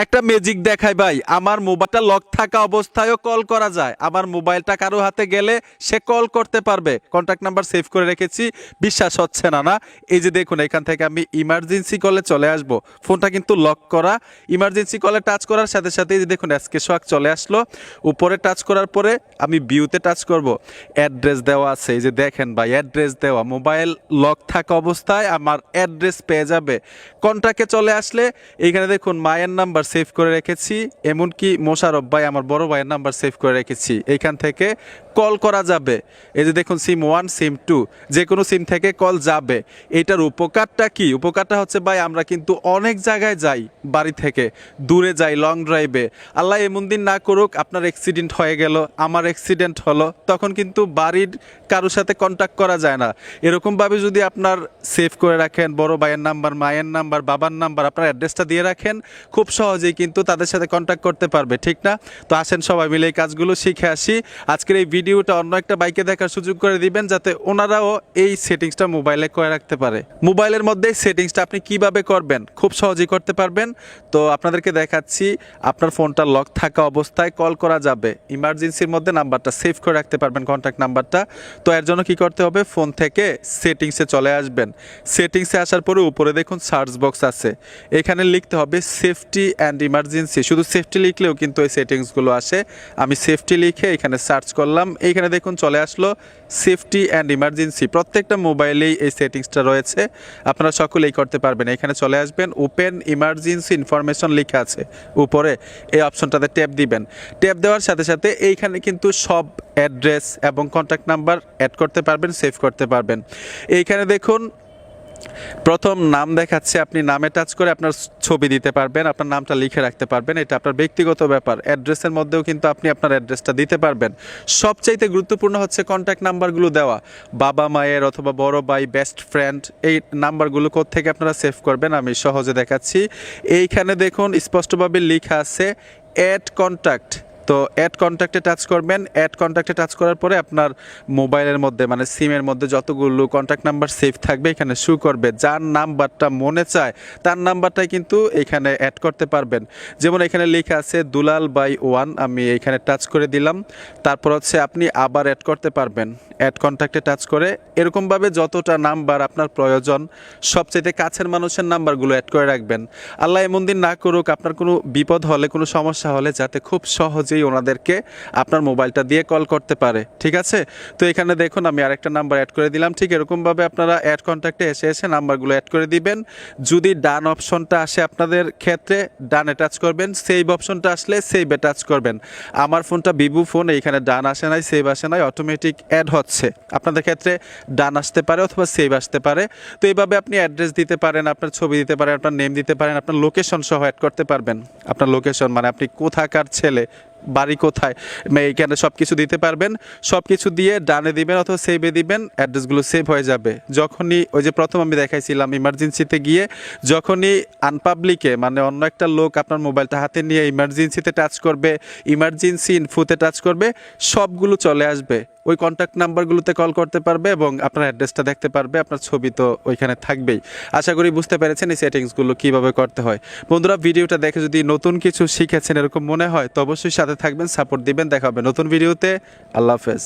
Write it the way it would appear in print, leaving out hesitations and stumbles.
একটা ম্যাজিক দেখাই ভাই, আমার মোবাইলটা লক থাকা অবস্থায়ও কল করা যায়। আমার মোবাইলটা কারো হাতে গেলে সে কল করতে পারবে। কন্ট্যাক্ট নাম্বার সেভ করে রেখেছি, বিশ্বাস হচ্ছে না না? এই যে দেখুন, এখান থেকে আমি ইমার্জেন্সি কলে চলে আসব। ফোনটা কিন্তু লক করা। ইমার্জেন্সি কলে টাচ করার সাথে সাথে এই যে দেখুন এসকে সোয়াক চলে আসলো। উপরে টাচ করার পরে আমি ভিউতে টাচ করব, অ্যাড্রেস দেওয়া আছে। এই যে দেখেন ভাই, অ্যাড্রেস দেওয়া। মোবাইল লক থাকা অবস্থায় আমার অ্যাড্রেস পেয়ে যাবে। কন্ট্যাক্টে চলে আসলে এইখানে দেখুন মায়ের নাম্বার সেভ করে রেখেছি, এমনকি মোশারফ ভাই আমার বড় ভাইয়ের নাম্বার সেভ করে রেখেছি। এইখান থেকে কল করা যাবে। এই যে দেখুন সিম 1 সিম 2 যে কোনো সিম থেকে কল যাবে। এইটার উপকারটা কি? উপকারটা হচ্ছে ভাই, আমরা কিন্তু অনেক জায়গায় যাই, বাড়ি থেকে দূরে যাই লং ড্রাইভে। আল্লাহ এমন দিন না করুক আপনার অ্যাক্সিডেন্ট হয়ে গেল, আমার অ্যাক্সিডেন্ট হলো, তখন কিন্তু বাড়ির কারোর সাথে কন্ট্যাক্ট করা যায় না। এরকমভাবে যদি আপনার সেভ করে রাখেন বড় ভাইয়ের নাম্বার, মায়ের নাম্বার, বাবার নাম্বার, আপনার অ্যাড্রেসটা দিয়ে রাখেন, খুব সহজেই কিন্তু তাদের সাথে কন্ট্যাক্ট করতে পারবে, ঠিক না? তো আসেন সবাই মিলে এই কাজগুলো শিখে আসি। আজকের এই ভিডিওটা অন্য একটা বাইকে দেখার সুযোগ করে দিবেন, যাতে ওনারাও এই সেটিংসটা মোবাইলে করে রাখতে পারে। মোবাইলের মধ্যে সেটিংসটা আপনি কিভাবে করবেন, খুব সহজেই করতে পারবেন। তো আপনাদেরকে দেখাচ্ছি। আপনার ফোনটা লক থাকা অবস্থায় কল করা যাবে। ইমার্জেন্সির মধ্যে নাম্বারটা সেভ করে রাখতে পারবেন, কন্ট্যাক্ট নাম্বারটা। তো এর জন্য কি করতে হবে, ফোন থেকে সেটিংসে চলে আসবেন। সেটিংসে আসার পরে উপরে দেখুন সার্চ বক্স আছে, এখানে লিখতে হবে সেফটি অ্যান্ড ইমার্জেন্সি। শুধু সেফটি লিখলেও কিন্তু এই সেটিংসগুলো আসে। আমি সেফটি লিখে এখানে সার্চ করলাম, এইখানে দেখুন চলে আসলো সেফটি অ্যান্ড ইমার্জেন্সি। প্রত্যেকটা মোবাইলেই এই সেটিংসটা রয়েছে, আপনারা সকলেই করতে পারবেন। এখানে চলে আসবেন, ওপেন ইমার্জেন্সি ইনফরমেশন লেখা আছে উপরে, এই অপশনটাতে ট্যাপ দিবেন। ট্যাপ দেওয়ার সাথে সাথে এইখানে কিন্তু সব অ্যাড্রেস এবং কন্ট্যাক্ট নাম্বার অ্যাড করতে পারবেন, সেভ করতে পারবেন। এইখানে দেখুন প্রথম নাম দেখাচ্ছে, আপনি নামে টাচ করে আপনার ছবি দিতে পারবেন, আপনার নামটা লিখে রাখতে পারবেন। এটা আপনার ব্যক্তিগত ব্যাপার। অ্যাড্রেসের মধ্যেও কিন্তু আপনি আপনার অ্যাড্রেসটা দিতে পারবেন। সবচাইতে গুরুত্বপূর্ণ হচ্ছে কন্ট্যাক্ট নাম্বারগুলো দেওয়া, বাবা মায়ের অথবা বড় ভাই, বেস্ট ফ্রেন্ড। এই নাম্বারগুলো কোত্থেকে আপনারা সেভ করবেন আমি সহজে দেখাচ্ছি। এইখানে দেখুন স্পষ্টভাবে লেখা আছে অ্যাড কন্ট্যাক্ট। তো অ্যাড কন্ট্যাক্টে টাচ করবেন। অ্যাড কন্ট্যাক্টে টাচ করার পরে আপনার মোবাইলের মধ্যে মানে সিমের মধ্যে যতগুলো কন্ট্যাক্ট নাম্বার সেভ থাকবে এখানে শো করবে। যার নাম্বারটা মনে চায় তার নাম্বারটাই কিন্তু এখানে অ্যাড করতে পারবেন। যেমন এখানে লেখা আছে দুলাল বাই 1, আমি এখানে টাচ করে দিলাম। তারপর হচ্ছে আপনি আবার অ্যাড করতে পারবেন অ্যাড কন্ট্যাক্টে টাচ করে। এরকমভাবে যতটা নাম্বার আপনার প্রয়োজন সবচেয়ে কাছের মানুষের নাম্বারগুলো অ্যাড করে রাখবেন। আল্লাহ এমন দিন না করুক আপনার কোনো বিপদ হলে, কোনো সমস্যা হলে, যাতে খুব সহজেই ওনাদেরকে আপনার মোবাইলটা দিয়ে কল করতে পারে, ঠিক আছে? তো এখানে দেখুন আমি আরেকটা নাম্বার অ্যাড করে দিলাম। ঠিক এরকমভাবে আপনারা অ্যাড কন্ট্যাক্টে এসে এসে নাম্বারগুলো অ্যাড করে দিবেন। যদি ডান অপশনটা আসে আপনাদের ক্ষেত্রে, ডানে টাচ করবেন। সেভ অপশনটা আসলে সেভে টাচ করবেন। আমার ফোনটা ভিভো ফোন, এইখানে ডান আসে নাই, সেভ আসে নাই, অটোমেটিক অ্যাড হচ্ছে। আপনাদের ক্ষেত্রে ডান আসতে পারে অথবা সেভ আসতে পারে। তো এইভাবে আপনি অ্যাড্রেস দিতে পারেন, আপনার ছবি দিতে পারেন, আপনার নেম দিতে পারেন, আপনার লোকেশন সহ অ্যাড করতে পারবেন। আপনার লোকেশন মানে আপনি কোথাকার ছেলে, বাড়ি কোথায়, এইখানে সব কিছু দিতে পারবেন। সব কিছু দিয়ে ডানে দিবেন অথবা সেভে দিবেন, অ্যাড্রেসগুলো সেভ হয়ে যাবে। যখনই ওই যে প্রথম আমি দেখাইছিলাম ইমার্জেন্সিতে গিয়ে, যখনই আনপাবলিকে মানে অন্য একটা লোক আপনার মোবাইলটা হাতে নিয়ে ইমার্জেন্সিতে টাচ করবে, ইমার্জেন্সি ইনফোতে টাচ করবে, সবগুলো চলে আসবে। ওই কন্ট্যাক্ট নাম্বারগুলোতে কল করতে পারবে এবং আপনার অ্যাড্রেসটা দেখতে পারবে, আপনার ছবি তো ওইখানে থাকবেই। আশা করি বুঝতে পেরেছেন এই সেটিংসগুলো কীভাবে করতে হয়। বন্ধুরা, ভিডিওটা দেখে যদি নতুন কিছু শিখেছেন এরকম মনে হয় তো অবশ্যই সাথে থাকবেন, সাপোর্ট দিবেন। দেখা হবে নতুন ভিডিওতে। আল্লাহ হাফেজ।